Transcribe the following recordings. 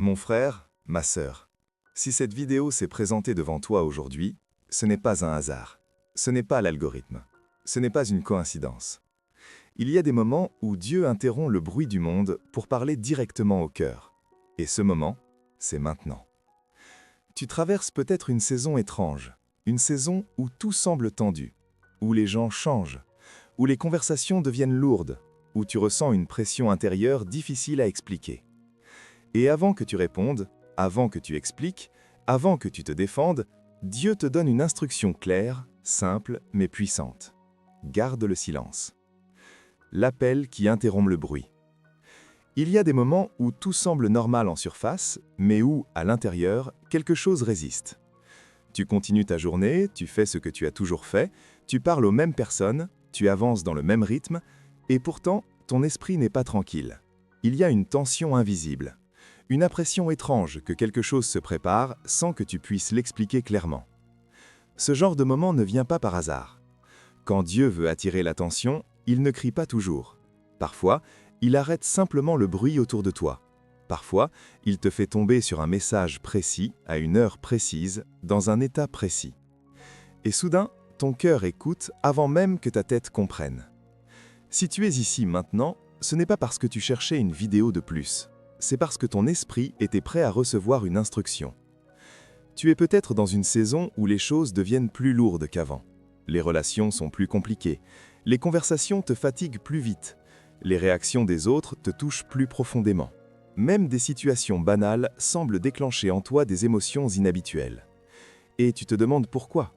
Mon frère, ma sœur, si cette vidéo s'est présentée devant toi aujourd'hui, ce n'est pas un hasard. Ce n'est pas l'algorithme. Ce n'est pas une coïncidence. Il y a des moments où Dieu interrompt le bruit du monde pour parler directement au cœur. Et ce moment, c'est maintenant. Tu traverses peut-être une saison étrange, une saison où tout semble tendu, où les gens changent, où les conversations deviennent lourdes, où tu ressens une pression intérieure difficile à expliquer. Et avant que tu répondes, avant que tu expliques, avant que tu te défendes, Dieu te donne une instruction claire, simple, mais puissante. Garde le silence. L'appel qui interrompt le bruit. Il y a des moments où tout semble normal en surface, mais où, à l'intérieur, quelque chose résiste. Tu continues ta journée, tu fais ce que tu as toujours fait, tu parles aux mêmes personnes, tu avances dans le même rythme, et pourtant, ton esprit n'est pas tranquille. Il y a une tension invisible. Une impression étrange que quelque chose se prépare sans que tu puisses l'expliquer clairement. Ce genre de moment ne vient pas par hasard. Quand Dieu veut attirer l'attention, il ne crie pas toujours. Parfois, il arrête simplement le bruit autour de toi. Parfois, il te fait tomber sur un message précis, à une heure précise, dans un état précis. Et soudain, ton cœur écoute avant même que ta tête comprenne. Si tu es ici maintenant, ce n'est pas parce que tu cherchais une vidéo de plus. C'est parce que ton esprit était prêt à recevoir une instruction. Tu es peut-être dans une saison où les choses deviennent plus lourdes qu'avant. Les relations sont plus compliquées. Les conversations te fatiguent plus vite. Les réactions des autres te touchent plus profondément. Même des situations banales semblent déclencher en toi des émotions inhabituelles. Et tu te demandes pourquoi.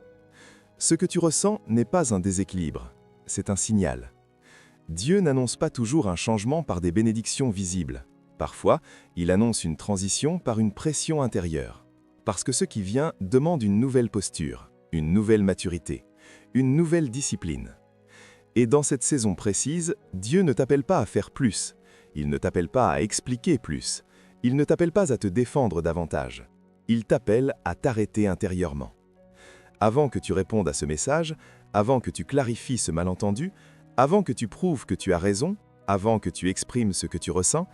Ce que tu ressens n'est pas un déséquilibre, c'est un signal. Dieu n'annonce pas toujours un changement par des bénédictions visibles. Parfois, il annonce une transition par une pression intérieure. Parce que ce qui vient demande une nouvelle posture, une nouvelle maturité, une nouvelle discipline. Et dans cette saison précise, Dieu ne t'appelle pas à faire plus. Il ne t'appelle pas à expliquer plus. Il ne t'appelle pas à te défendre davantage. Il t'appelle à t'arrêter intérieurement. Avant que tu répondes à ce message, avant que tu clarifies ce malentendu, avant que tu prouves que tu as raison, avant que tu exprimes ce que tu ressens,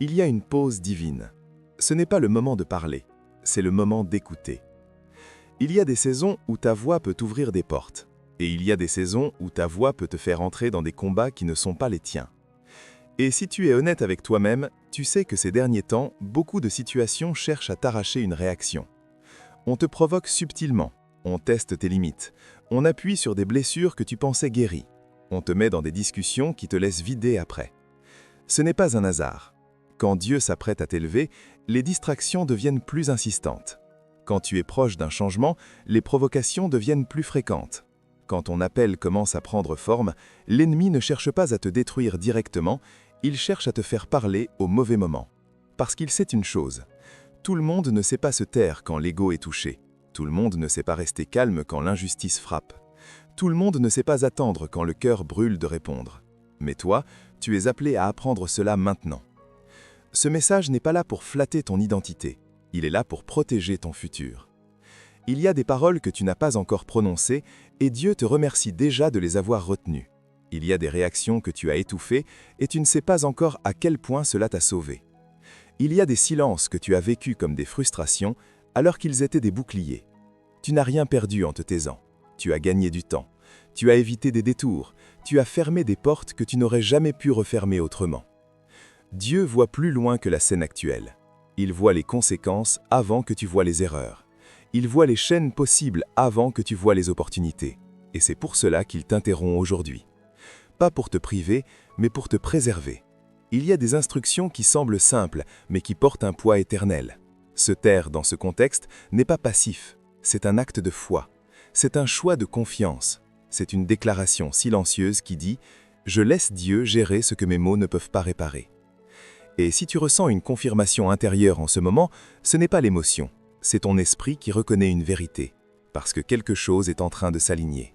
il y a une pause divine. Ce n'est pas le moment de parler, c'est le moment d'écouter. Il y a des saisons où ta voix peut t'ouvrir des portes, et il y a des saisons où ta voix peut te faire entrer dans des combats qui ne sont pas les tiens. Et si tu es honnête avec toi-même, tu sais que ces derniers temps, beaucoup de situations cherchent à t'arracher une réaction. On te provoque subtilement, on teste tes limites, on appuie sur des blessures que tu pensais guéries, on te met dans des discussions qui te laissent vider après. Ce n'est pas un hasard. Quand Dieu s'apprête à t'élever, les distractions deviennent plus insistantes. Quand tu es proche d'un changement, les provocations deviennent plus fréquentes. Quand ton appel commence à prendre forme, l'ennemi ne cherche pas à te détruire directement, il cherche à te faire parler au mauvais moment. Parce qu'il sait une chose, tout le monde ne sait pas se taire quand l'ego est touché. Tout le monde ne sait pas rester calme quand l'injustice frappe. Tout le monde ne sait pas attendre quand le cœur brûle de répondre. Mais toi, tu es appelé à apprendre cela maintenant. Ce message n'est pas là pour flatter ton identité, il est là pour protéger ton futur. Il y a des paroles que tu n'as pas encore prononcées et Dieu te remercie déjà de les avoir retenues. Il y a des réactions que tu as étouffées et tu ne sais pas encore à quel point cela t'a sauvé. Il y a des silences que tu as vécus comme des frustrations alors qu'ils étaient des boucliers. Tu n'as rien perdu en te taisant. Tu as gagné du temps. Tu as évité des détours. Tu as fermé des portes que tu n'aurais jamais pu refermer autrement. Dieu voit plus loin que la scène actuelle. Il voit les conséquences avant que tu vois les erreurs. Il voit les chaînes possibles avant que tu vois les opportunités. Et c'est pour cela qu'il t'interrompt aujourd'hui. Pas pour te priver, mais pour te préserver. Il y a des instructions qui semblent simples, mais qui portent un poids éternel. Se taire dans ce contexte n'est pas passif, c'est un acte de foi. C'est un choix de confiance. C'est une déclaration silencieuse qui dit « Je laisse Dieu gérer ce que mes mots ne peuvent pas réparer ». Et si tu ressens une confirmation intérieure en ce moment, ce n'est pas l'émotion, c'est ton esprit qui reconnaît une vérité, parce que quelque chose est en train de s'aligner.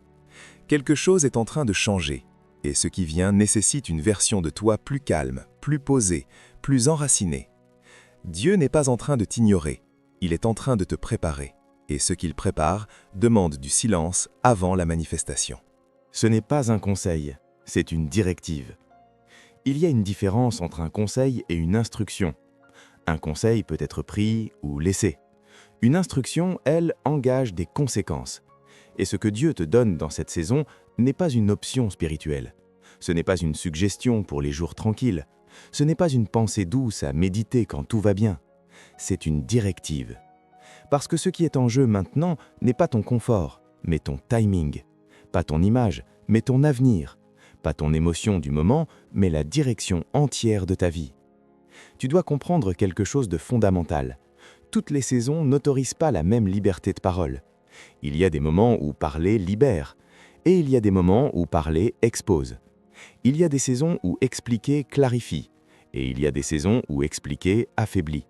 Quelque chose est en train de changer, et ce qui vient nécessite une version de toi plus calme, plus posée, plus enracinée. Dieu n'est pas en train de t'ignorer, il est en train de te préparer, et ce qu'il prépare demande du silence avant la manifestation. Ce n'est pas un conseil, c'est une directive. Il y a une différence entre un conseil et une instruction. Un conseil peut être pris ou laissé. Une instruction, elle, engage des conséquences. Et ce que Dieu te donne dans cette saison n'est pas une option spirituelle. Ce n'est pas une suggestion pour les jours tranquilles. Ce n'est pas une pensée douce à méditer quand tout va bien. C'est une directive. Parce que ce qui est en jeu maintenant n'est pas ton confort, mais ton timing. Pas ton image, mais ton avenir. Pas ton émotion du moment, mais la direction entière de ta vie. Tu dois comprendre quelque chose de fondamental. Toutes les saisons n'autorisent pas la même liberté de parole. Il y a des moments où parler libère, et il y a des moments où parler expose. Il y a des saisons où expliquer clarifie, et il y a des saisons où expliquer affaiblit.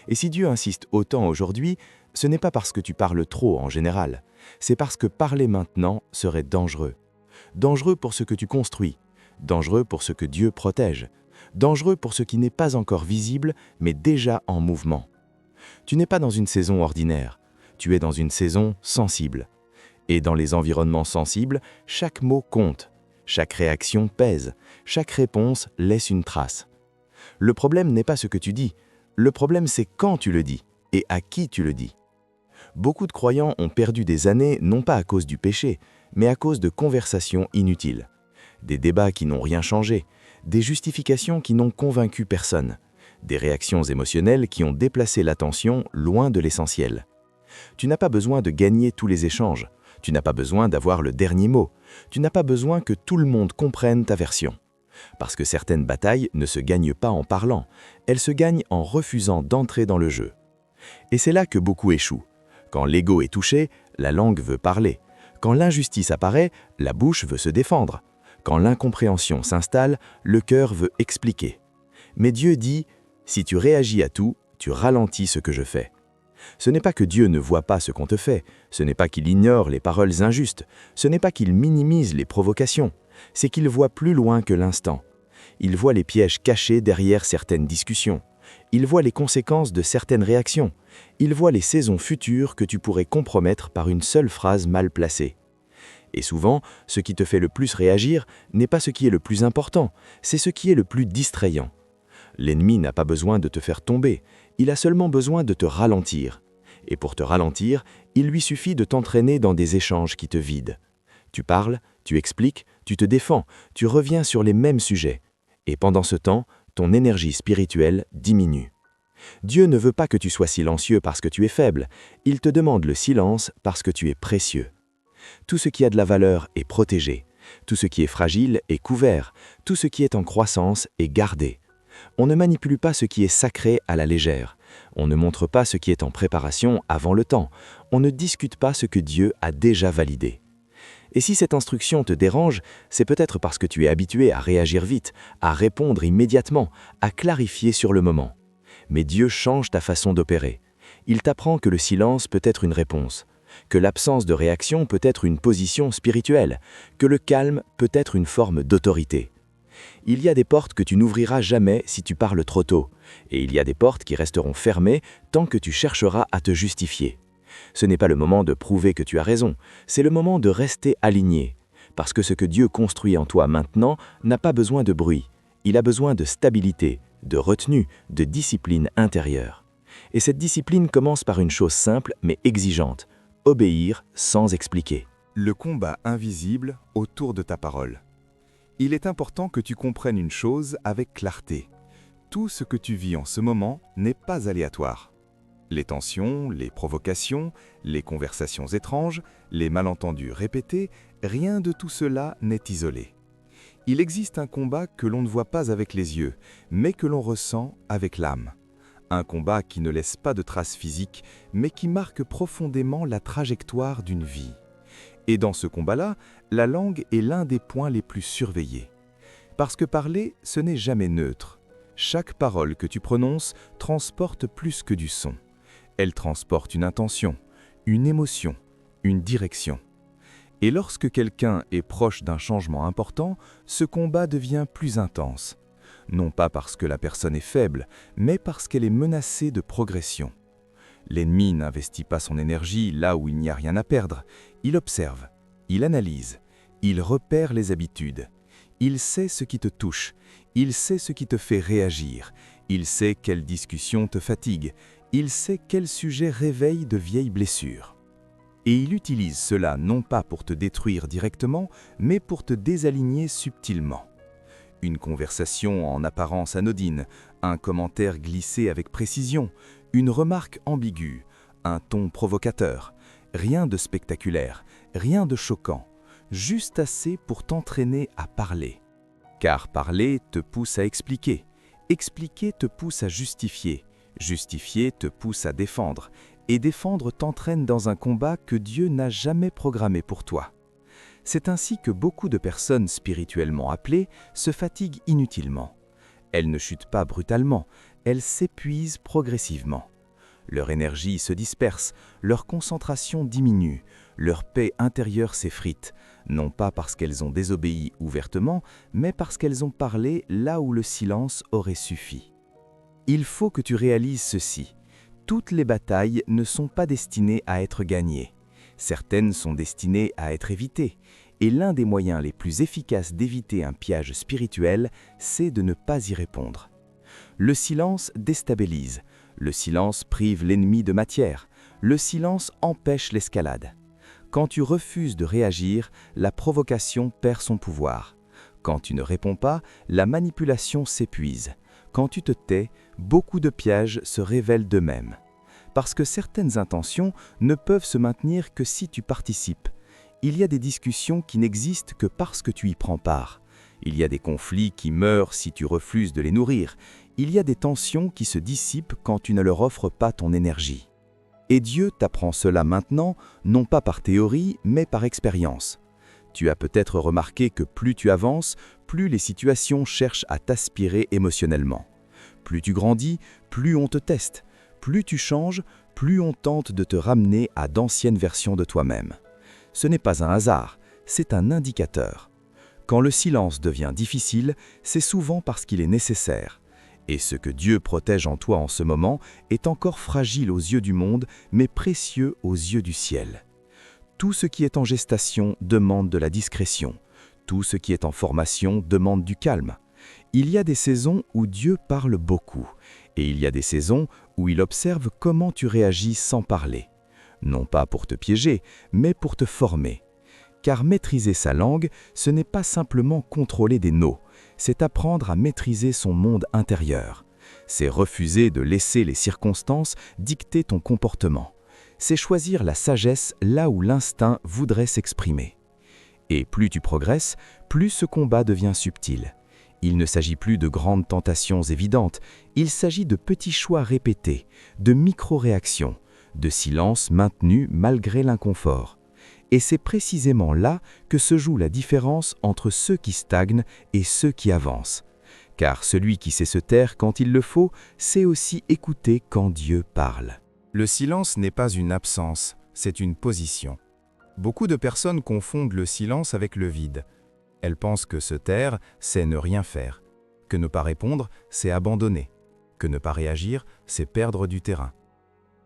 Et si Dieu insiste autant aujourd'hui, ce n'est pas parce que tu parles trop en général, c'est parce que parler maintenant serait dangereux. Dangereux pour ce que tu construis, dangereux pour ce que Dieu protège, dangereux pour ce qui n'est pas encore visible, mais déjà en mouvement. Tu n'es pas dans une saison ordinaire, tu es dans une saison sensible. Et dans les environnements sensibles, chaque mot compte, chaque réaction pèse, chaque réponse laisse une trace. Le problème n'est pas ce que tu dis, le problème c'est quand tu le dis et à qui tu le dis. Beaucoup de croyants ont perdu des années non pas à cause du péché, mais à cause de conversations inutiles. Des débats qui n'ont rien changé, des justifications qui n'ont convaincu personne, des réactions émotionnelles qui ont déplacé l'attention loin de l'essentiel. Tu n'as pas besoin de gagner tous les échanges, tu n'as pas besoin d'avoir le dernier mot, tu n'as pas besoin que tout le monde comprenne ta version. Parce que certaines batailles ne se gagnent pas en parlant, elles se gagnent en refusant d'entrer dans le jeu. Et c'est là que beaucoup échouent. Quand l'ego est touché, la langue veut parler. Quand l'injustice apparaît, la bouche veut se défendre. Quand l'incompréhension s'installe, le cœur veut expliquer. Mais Dieu dit « Si tu réagis à tout, tu ralentis ce que je fais ». Ce n'est pas que Dieu ne voit pas ce qu'on te fait, ce n'est pas qu'il ignore les paroles injustes, ce n'est pas qu'il minimise les provocations, c'est qu'il voit plus loin que l'instant. Il voit les pièges cachés derrière certaines discussions. Il voit les conséquences de certaines réactions. Il voit les saisons futures que tu pourrais compromettre par une seule phrase mal placée. Et souvent, ce qui te fait le plus réagir n'est pas ce qui est le plus important, c'est ce qui est le plus distrayant. L'ennemi n'a pas besoin de te faire tomber, il a seulement besoin de te ralentir. Et pour te ralentir, il lui suffit de t'entraîner dans des échanges qui te vident. Tu parles, tu expliques, tu te défends, tu reviens sur les mêmes sujets. Et pendant ce temps, ton énergie spirituelle diminue. Dieu ne veut pas que tu sois silencieux parce que tu es faible, il te demande le silence parce que tu es précieux. Tout ce qui a de la valeur est protégé, tout ce qui est fragile est couvert, tout ce qui est en croissance est gardé. On ne manipule pas ce qui est sacré à la légère, on ne montre pas ce qui est en préparation avant le temps, on ne discute pas ce que Dieu a déjà validé. Et si cette instruction te dérange, c'est peut-être parce que tu es habitué à réagir vite, à répondre immédiatement, à clarifier sur le moment. Mais Dieu change ta façon d'opérer. Il t'apprend que le silence peut être une réponse, que l'absence de réaction peut être une position spirituelle, que le calme peut être une forme d'autorité. Il y a des portes que tu n'ouvriras jamais si tu parles trop tôt, et il y a des portes qui resteront fermées tant que tu chercheras à te justifier. Ce n'est pas le moment de prouver que tu as raison, c'est le moment de rester aligné, parce que ce que Dieu construit en toi maintenant n'a pas besoin de bruit, il a besoin de stabilité, de retenue, de discipline intérieure. Et cette discipline commence par une chose simple mais exigeante, obéir sans expliquer. Le combat invisible autour de ta parole. Il est important que tu comprennes une chose avec clarté. Tout ce que tu vis en ce moment n'est pas aléatoire. Les tensions, les provocations, les conversations étranges, les malentendus répétés, rien de tout cela n'est isolé. Il existe un combat que l'on ne voit pas avec les yeux, mais que l'on ressent avec l'âme. Un combat qui ne laisse pas de traces physiques, mais qui marque profondément la trajectoire d'une vie. Et dans ce combat-là, la langue est l'un des points les plus surveillés. Parce que parler, ce n'est jamais neutre. Chaque parole que tu prononces transporte plus que du son. Elle transporte une intention, une émotion, une direction. Et lorsque quelqu'un est proche d'un changement important, ce combat devient plus intense. Non pas parce que la personne est faible, mais parce qu'elle est menacée de progression. L'ennemi n'investit pas son énergie là où il n'y a rien à perdre. Il observe, il analyse, il repère les habitudes. Il sait ce qui te touche, il sait ce qui te fait réagir, Il sait quelle discussion te fatigue. Il sait quel sujet réveille de vieilles blessures. Et il utilise cela non pas pour te détruire directement, mais pour te désaligner subtilement. Une conversation en apparence anodine, un commentaire glissé avec précision, une remarque ambiguë, un ton provocateur, rien de spectaculaire, rien de choquant, juste assez pour t'entraîner à parler. Car parler te pousse à expliquer, expliquer te pousse à justifier, justifier te pousse à défendre, et défendre t'entraîne dans un combat que Dieu n'a jamais programmé pour toi. C'est ainsi que beaucoup de personnes spirituellement appelées se fatiguent inutilement. Elles ne chutent pas brutalement, elles s'épuisent progressivement. Leur énergie se disperse, leur concentration diminue, leur paix intérieure s'effrite, non pas parce qu'elles ont désobéi ouvertement, mais parce qu'elles ont parlé là où le silence aurait suffi. Il faut que tu réalises ceci. Toutes les batailles ne sont pas destinées à être gagnées. Certaines sont destinées à être évitées. Et l'un des moyens les plus efficaces d'éviter un piège spirituel, c'est de ne pas y répondre. Le silence déstabilise. Le silence prive l'ennemi de matière. Le silence empêche l'escalade. Quand tu refuses de réagir, la provocation perd son pouvoir. Quand tu ne réponds pas, la manipulation s'épuise. Quand tu te tais, beaucoup de pièges se révèlent d'eux-mêmes. Parce que certaines intentions ne peuvent se maintenir que si tu participes. Il y a des discussions qui n'existent que parce que tu y prends part. Il y a des conflits qui meurent si tu refuses de les nourrir. Il y a des tensions qui se dissipent quand tu ne leur offres pas ton énergie. Et Dieu t'apprend cela maintenant, non pas par théorie, mais par expérience. Tu as peut-être remarqué que plus tu avances, plus les situations cherchent à t'aspirer émotionnellement. Plus tu grandis, plus on te teste. Plus tu changes, plus on tente de te ramener à d'anciennes versions de toi-même. Ce n'est pas un hasard, c'est un indicateur. Quand le silence devient difficile, c'est souvent parce qu'il est nécessaire. Et ce que Dieu protège en toi en ce moment est encore fragile aux yeux du monde, mais précieux aux yeux du ciel. Tout ce qui est en gestation demande de la discrétion. Tout ce qui est en formation demande du calme. Il y a des saisons où Dieu parle beaucoup, et il y a des saisons où il observe comment tu réagis sans parler. Non pas pour te piéger, mais pour te former. Car maîtriser sa langue, ce n'est pas simplement contrôler des noms, c'est apprendre à maîtriser son monde intérieur. C'est refuser de laisser les circonstances dicter ton comportement. C'est choisir la sagesse là où l'instinct voudrait s'exprimer. Et plus tu progresses, plus ce combat devient subtil. Il ne s'agit plus de grandes tentations évidentes, il s'agit de petits choix répétés, de micro-réactions, de silence maintenu malgré l'inconfort. Et c'est précisément là que se joue la différence entre ceux qui stagnent et ceux qui avancent. Car celui qui sait se taire quand il le faut, sait aussi écouter quand Dieu parle. Le silence n'est pas une absence, c'est une position. Beaucoup de personnes confondent le silence avec le vide. Elles pensent que se taire, c'est ne rien faire, que ne pas répondre, c'est abandonner, que ne pas réagir, c'est perdre du terrain.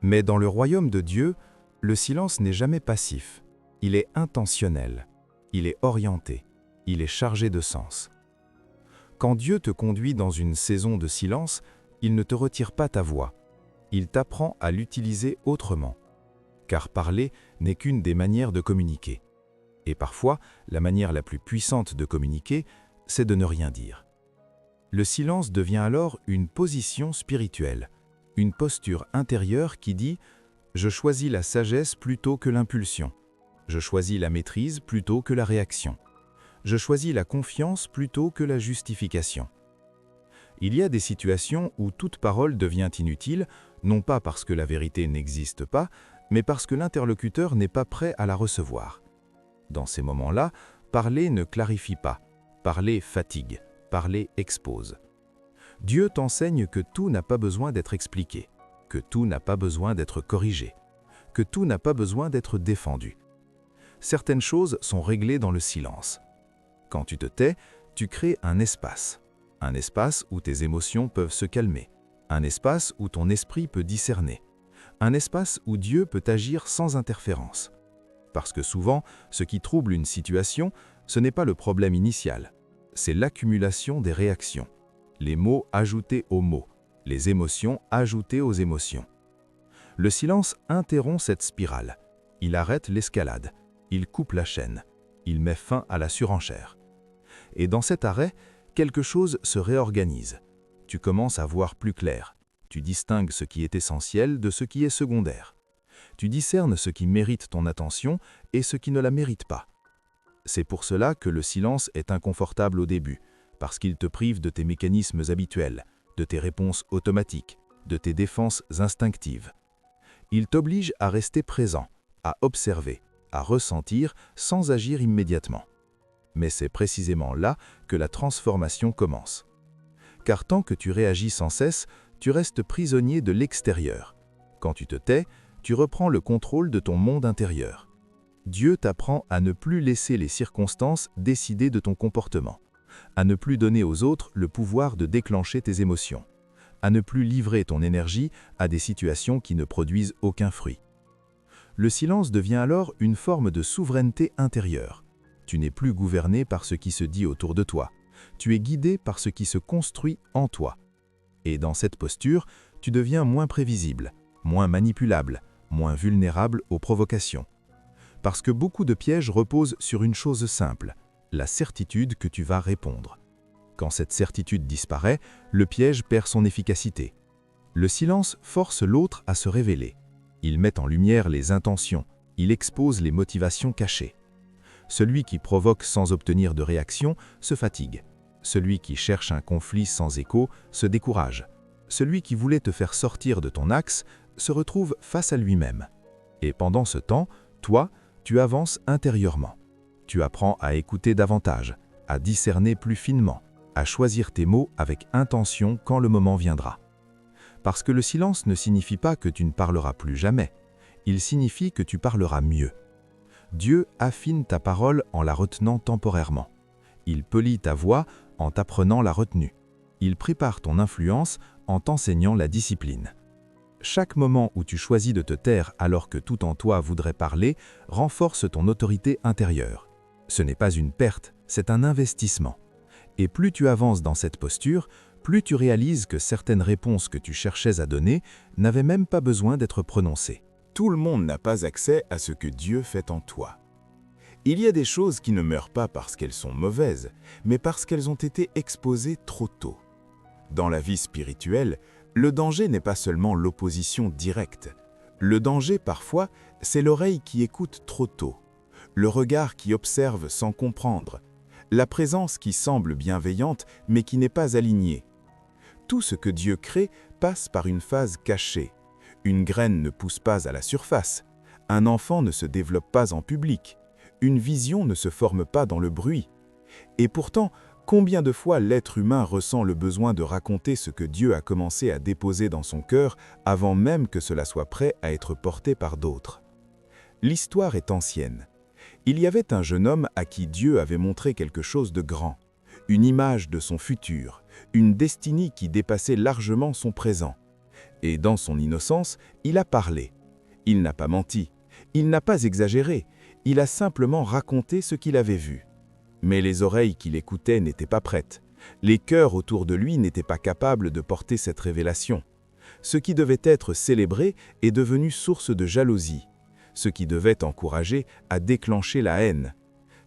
Mais dans le royaume de Dieu, le silence n'est jamais passif. Il est intentionnel, il est orienté, il est chargé de sens. Quand Dieu te conduit dans une saison de silence, il ne te retire pas ta voix. Il t'apprend à l'utiliser autrement. Car parler n'est qu'une des manières de communiquer. Et parfois, la manière la plus puissante de communiquer, c'est de ne rien dire. Le silence devient alors une position spirituelle, une posture intérieure qui dit « Je choisis la sagesse plutôt que l'impulsion. Je choisis la maîtrise plutôt que la réaction. Je choisis la confiance plutôt que la justification. » Il y a des situations où toute parole devient inutile, non pas parce que la vérité n'existe pas, mais parce que l'interlocuteur n'est pas prêt à la recevoir. Dans ces moments-là, parler ne clarifie pas, parler fatigue, parler expose. Dieu t'enseigne que tout n'a pas besoin d'être expliqué, que tout n'a pas besoin d'être corrigé, que tout n'a pas besoin d'être défendu. Certaines choses sont réglées dans le silence. Quand tu te tais, tu crées un espace où tes émotions peuvent se calmer, un espace où ton esprit peut discerner, un espace où Dieu peut agir sans interférence. Parce que souvent, ce qui trouble une situation, ce n'est pas le problème initial, c'est l'accumulation des réactions, les mots ajoutés aux mots, les émotions ajoutées aux émotions. Le silence interrompt cette spirale. Il arrête l'escalade, il coupe la chaîne, il met fin à la surenchère. Et dans cet arrêt, quelque chose se réorganise. Tu commences à voir plus clair. Tu distingues ce qui est essentiel de ce qui est secondaire. Tu discernes ce qui mérite ton attention et ce qui ne la mérite pas. C'est pour cela que le silence est inconfortable au début, parce qu'il te prive de tes mécanismes habituels, de tes réponses automatiques, de tes défenses instinctives. Il t'oblige à rester présent, à observer, à ressentir sans agir immédiatement. Mais c'est précisément là que la transformation commence. Car tant que tu réagis sans cesse, tu restes prisonnier de l'extérieur. Quand tu te tais, tu reprends le contrôle de ton monde intérieur. Dieu t'apprend à ne plus laisser les circonstances décider de ton comportement, à ne plus donner aux autres le pouvoir de déclencher tes émotions, à ne plus livrer ton énergie à des situations qui ne produisent aucun fruit. Le silence devient alors une forme de souveraineté intérieure. Tu n'es plus gouverné par ce qui se dit autour de toi. Tu es guidé par ce qui se construit en toi. Et dans cette posture, tu deviens moins prévisible, moins manipulable, moins vulnérable aux provocations. Parce que beaucoup de pièges reposent sur une chose simple, la certitude que tu vas répondre. Quand cette certitude disparaît, le piège perd son efficacité. Le silence force l'autre à se révéler. Il met en lumière les intentions, il expose les motivations cachées. Celui qui provoque sans obtenir de réaction se fatigue. Celui qui cherche un conflit sans écho se décourage. Celui qui voulait te faire sortir de ton axe se retrouve face à lui-même. Et pendant ce temps, toi, tu avances intérieurement. Tu apprends à écouter davantage, à discerner plus finement, à choisir tes mots avec intention quand le moment viendra. Parce que le silence ne signifie pas que tu ne parleras plus jamais, il signifie que tu parleras mieux. Dieu affine ta parole en la retenant temporairement. Il polit ta voix en t'apprenant la retenue. Il prépare ton influence en t'enseignant la discipline. Chaque moment où tu choisis de te taire alors que tout en toi voudrait parler renforce ton autorité intérieure. Ce n'est pas une perte, c'est un investissement. Et plus tu avances dans cette posture, plus tu réalises que certaines réponses que tu cherchais à donner n'avaient même pas besoin d'être prononcées. Tout le monde n'a pas accès à ce que Dieu fait en toi. Il y a des choses qui ne meurent pas parce qu'elles sont mauvaises, mais parce qu'elles ont été exposées trop tôt. Dans la vie spirituelle, le danger n'est pas seulement l'opposition directe. Le danger, parfois, c'est l'oreille qui écoute trop tôt, le regard qui observe sans comprendre, la présence qui semble bienveillante mais qui n'est pas alignée. Tout ce que Dieu crée passe par une phase cachée. Une graine ne pousse pas à la surface, un enfant ne se développe pas en public, une vision ne se forme pas dans le bruit. Et pourtant, combien de fois l'être humain ressent le besoin de raconter ce que Dieu a commencé à déposer dans son cœur avant même que cela soit prêt à être porté par d'autres. L'histoire est ancienne. Il y avait un jeune homme à qui Dieu avait montré quelque chose de grand, une image de son futur, une destinée qui dépassait largement son présent. Et dans son innocence, il a parlé. Il n'a pas menti, il n'a pas exagéré, il a simplement raconté ce qu'il avait vu. Mais les oreilles qui l'écoutaient n'étaient pas prêtes. Les cœurs autour de lui n'étaient pas capables de porter cette révélation. Ce qui devait être célébré est devenu source de jalousie. Ce qui devait encourager a déclenché la haine.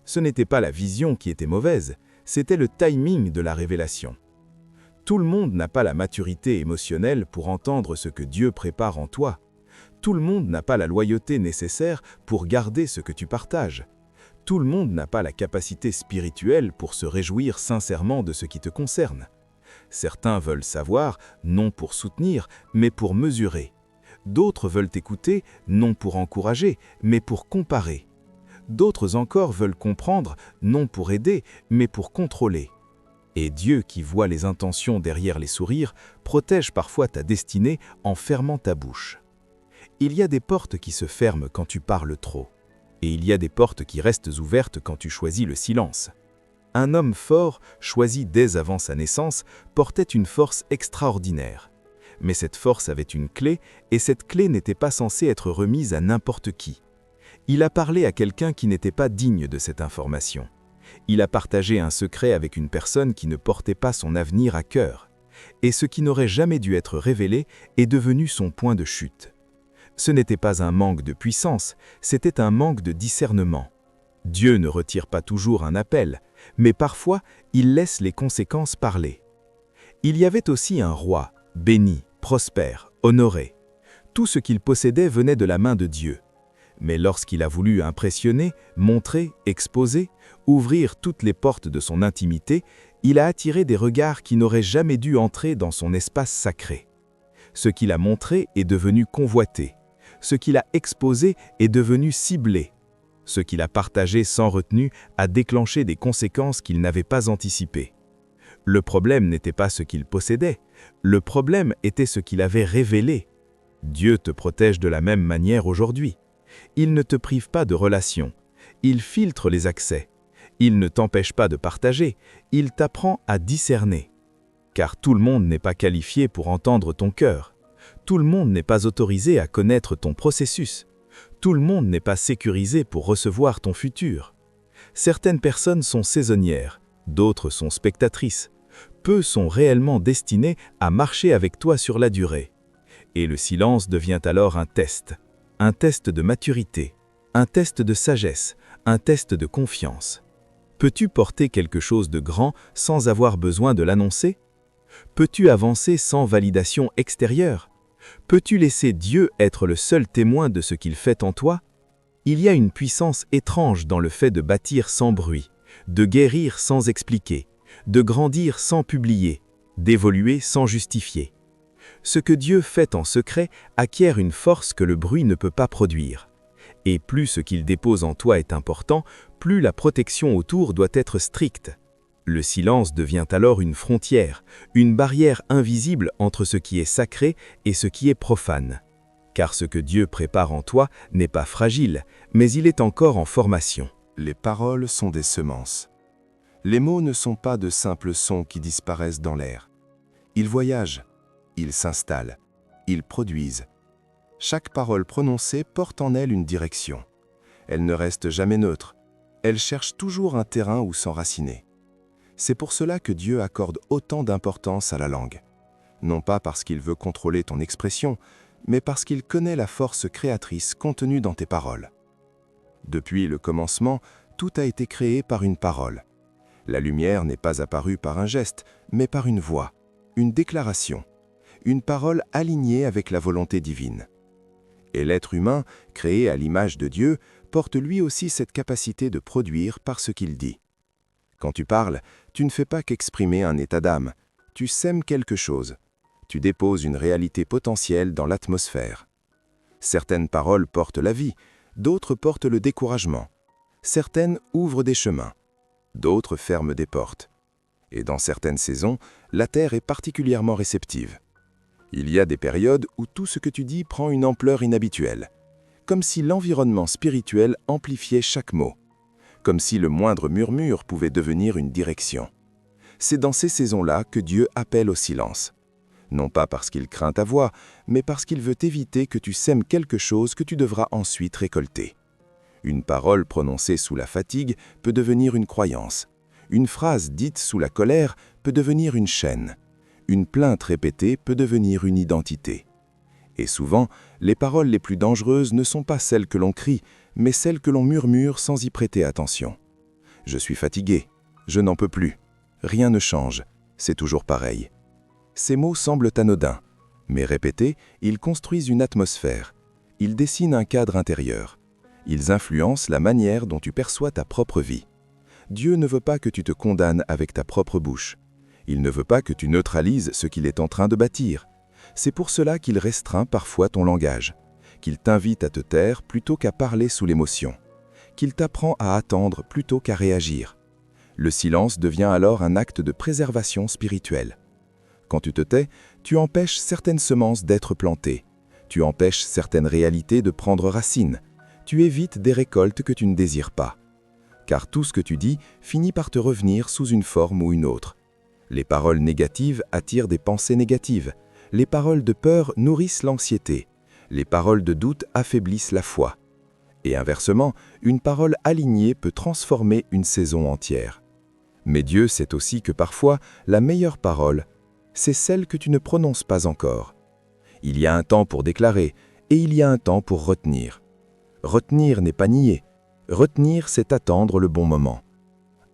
Ce n'était pas la vision qui était mauvaise, c'était le timing de la révélation. Tout le monde n'a pas la maturité émotionnelle pour entendre ce que Dieu prépare en toi. Tout le monde n'a pas la loyauté nécessaire pour garder ce que tu partages. Tout le monde n'a pas la capacité spirituelle pour se réjouir sincèrement de ce qui te concerne. Certains veulent savoir, non pour soutenir, mais pour mesurer. D'autres veulent écouter, non pour encourager, mais pour comparer. D'autres encore veulent comprendre, non pour aider, mais pour contrôler. Et Dieu, qui voit les intentions derrière les sourires, protège parfois ta destinée en fermant ta bouche. Il y a des portes qui se ferment quand tu parles trop. Et il y a des portes qui restent ouvertes quand tu choisis le silence. Un homme fort, choisi dès avant sa naissance, portait une force extraordinaire. Mais cette force avait une clé, et cette clé n'était pas censée être remise à n'importe qui. Il a parlé à quelqu'un qui n'était pas digne de cette information. Il a partagé un secret avec une personne qui ne portait pas son avenir à cœur. et ce qui n'aurait jamais dû être révélé est devenu son point de chute. Ce n'était pas un manque de puissance, c'était un manque de discernement. Dieu ne retire pas toujours un appel, mais parfois il laisse les conséquences parler. Il y avait aussi un roi, béni, prospère, honoré. Tout ce qu'il possédait venait de la main de Dieu. Mais lorsqu'il a voulu impressionner, montrer, exposer, ouvrir toutes les portes de son intimité, il a attiré des regards qui n'auraient jamais dû entrer dans son espace sacré. Ce qu'il a montré est devenu convoité. Ce qu'il a exposé est devenu ciblé. Ce qu'il a partagé sans retenue a déclenché des conséquences qu'il n'avait pas anticipées. Le problème n'était pas ce qu'il possédait, le problème était ce qu'il avait révélé. Dieu te protège de la même manière aujourd'hui. Il ne te prive pas de relations, il filtre les accès. Il ne t'empêche pas de partager, il t'apprend à discerner. Car tout le monde n'est pas qualifié pour entendre ton cœur. Tout le monde n'est pas autorisé à connaître ton processus. Tout le monde n'est pas sécurisé pour recevoir ton futur. Certaines personnes sont saisonnières, d'autres sont spectatrices. Peu sont réellement destinés à marcher avec toi sur la durée. Et le silence devient alors un test de maturité, un test de sagesse, un test de confiance. Peux-tu porter quelque chose de grand sans avoir besoin de l'annoncer? Peux-tu avancer sans validation extérieure? Peux-tu laisser Dieu être le seul témoin de ce qu'il fait en toi? Il y a une puissance étrange dans le fait de bâtir sans bruit, de guérir sans expliquer, de grandir sans publier, d'évoluer sans justifier. Ce que Dieu fait en secret acquiert une force que le bruit ne peut pas produire. Et plus ce qu'il dépose en toi est important, plus la protection autour doit être stricte. Le silence devient alors une frontière, une barrière invisible entre ce qui est sacré et ce qui est profane. Car ce que Dieu prépare en toi n'est pas fragile, mais il est encore en formation. Les paroles sont des semences. Les mots ne sont pas de simples sons qui disparaissent dans l'air. Ils voyagent, ils s'installent, ils produisent. Chaque parole prononcée porte en elle une direction. Elle ne reste jamais neutre. Elle cherche toujours un terrain où s'enraciner. C'est pour cela que Dieu accorde autant d'importance à la langue. Non pas parce qu'il veut contrôler ton expression, mais parce qu'il connaît la force créatrice contenue dans tes paroles. Depuis le commencement, tout a été créé par une parole. La lumière n'est pas apparue par un geste, mais par une voix, une déclaration, une parole alignée avec la volonté divine. Et l'être humain, créé à l'image de Dieu, porte lui aussi cette capacité de produire par ce qu'il dit. Quand tu parles, tu ne fais pas qu'exprimer un état d'âme, tu sèmes quelque chose, tu déposes une réalité potentielle dans l'atmosphère. Certaines paroles portent la vie, d'autres portent le découragement. Certaines ouvrent des chemins, d'autres ferment des portes. Et dans certaines saisons, la terre est particulièrement réceptive. Il y a des périodes où tout ce que tu dis prend une ampleur inhabituelle, comme si l'environnement spirituel amplifiait chaque mot, comme si le moindre murmure pouvait devenir une direction. C'est dans ces saisons-là que Dieu appelle au silence. Non pas parce qu'il craint ta voix, mais parce qu'il veut éviter que tu sèmes quelque chose que tu devras ensuite récolter. Une parole prononcée sous la fatigue peut devenir une croyance. Une phrase dite sous la colère peut devenir une chaîne. Une plainte répétée peut devenir une identité. Et souvent, les paroles les plus dangereuses ne sont pas celles que l'on crie, mais celles que l'on murmure sans y prêter attention. Je suis fatigué, je n'en peux plus, rien ne change, c'est toujours pareil. Ces mots semblent anodins, mais répétés, ils construisent une atmosphère. Ils dessinent un cadre intérieur. Ils influencent la manière dont tu perçois ta propre vie. Dieu ne veut pas que tu te condamnes avec ta propre bouche. Il ne veut pas que tu neutralises ce qu'il est en train de bâtir. C'est pour cela qu'il restreint parfois ton langage, qu'il t'invite à te taire plutôt qu'à parler sous l'émotion, qu'il t'apprend à attendre plutôt qu'à réagir. Le silence devient alors un acte de préservation spirituelle. Quand tu te tais, tu empêches certaines semences d'être plantées, tu empêches certaines réalités de prendre racine, tu évites des récoltes que tu ne désires pas. Car tout ce que tu dis finit par te revenir sous une forme ou une autre. Les paroles négatives attirent des pensées négatives. Les paroles de peur nourrissent l'anxiété. Les paroles de doute affaiblissent la foi. Et inversement, une parole alignée peut transformer une saison entière. Mais Dieu sait aussi que parfois, la meilleure parole, c'est celle que tu ne prononces pas encore. Il y a un temps pour déclarer et il y a un temps pour retenir. Retenir n'est pas nier. Retenir, c'est attendre le bon moment.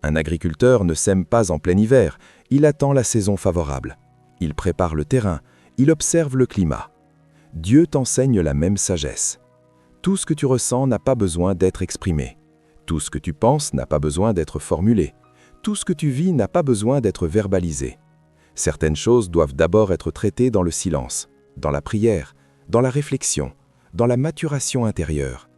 Un agriculteur ne sème pas en plein hiver, il attend la saison favorable. Il prépare le terrain, il observe le climat. Dieu t'enseigne la même sagesse. Tout ce que tu ressens n'a pas besoin d'être exprimé. Tout ce que tu penses n'a pas besoin d'être formulé. Tout ce que tu vis n'a pas besoin d'être verbalisé. Certaines choses doivent d'abord être traitées dans le silence, dans la prière, dans la réflexion, dans la maturation intérieure.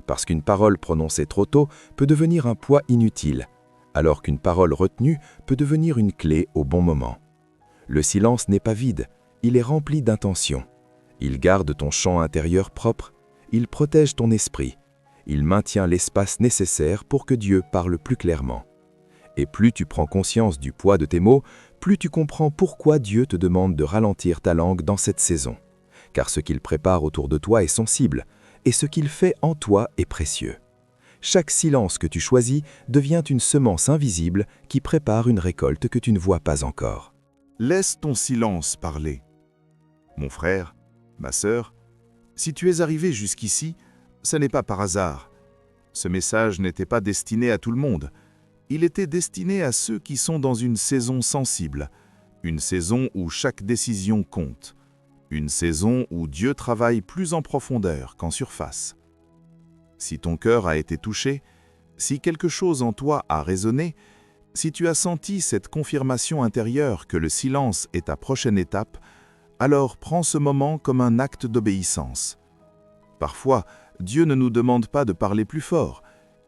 Parce qu'une parole prononcée trop tôt peut devenir un poids inutile, alors qu'une parole retenue peut devenir une clé au bon moment. Le silence n'est pas vide, il est rempli d'intention. Il garde ton champ intérieur propre, il protège ton esprit, il maintient l'espace nécessaire pour que Dieu parle plus clairement. Et plus tu prends conscience du poids de tes mots, plus tu comprends pourquoi Dieu te demande de ralentir ta langue dans cette saison. Car ce qu'il prépare autour de toi est sensible, et ce qu'il fait en toi est précieux. Chaque silence que tu choisis devient une semence invisible qui prépare une récolte que tu ne vois pas encore. Laisse ton silence parler. Mon frère, ma sœur, si tu es arrivé jusqu'ici, ce n'est pas par hasard. Ce message n'était pas destiné à tout le monde. Il était destiné à ceux qui sont dans une saison sensible, une saison où chaque décision compte, une saison où Dieu travaille plus en profondeur qu'en surface. Si ton cœur a été touché, si quelque chose en toi a résonné, si tu as senti cette confirmation intérieure que le silence est ta prochaine étape, alors prends ce moment comme un acte d'obéissance. Parfois, Dieu ne nous demande pas de parler plus fort,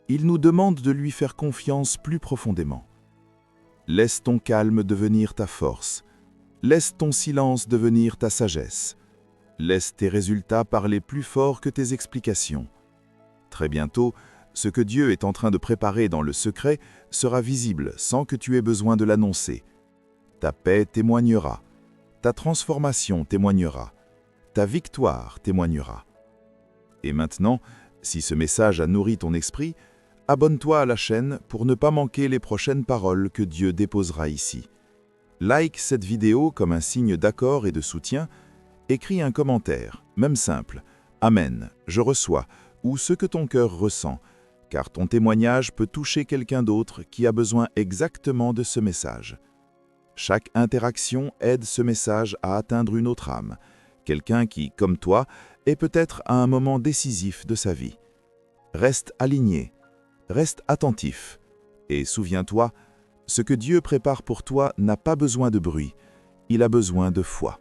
il nous demande de lui faire confiance plus profondément. Laisse ton calme devenir ta force, laisse ton silence devenir ta sagesse, laisse tes résultats parler plus fort que tes explications. Très bientôt, ce que Dieu est en train de préparer dans le secret sera visible sans que tu aies besoin de l'annoncer. Ta paix témoignera, ta transformation témoignera, ta victoire témoignera. Et maintenant, si ce message a nourri ton esprit, abonne-toi à la chaîne pour ne pas manquer les prochaines paroles que Dieu déposera ici. Like cette vidéo comme un signe d'accord et de soutien, écris un commentaire, même simple, « Amen, je reçois » ou ce que ton cœur ressent, car ton témoignage peut toucher quelqu'un d'autre qui a besoin exactement de ce message. Chaque interaction aide ce message à atteindre une autre âme, quelqu'un qui, comme toi, est peut-être à un moment décisif de sa vie. Reste aligné, reste attentif, et souviens-toi, ce que Dieu prépare pour toi n'a pas besoin de bruit, il a besoin de foi.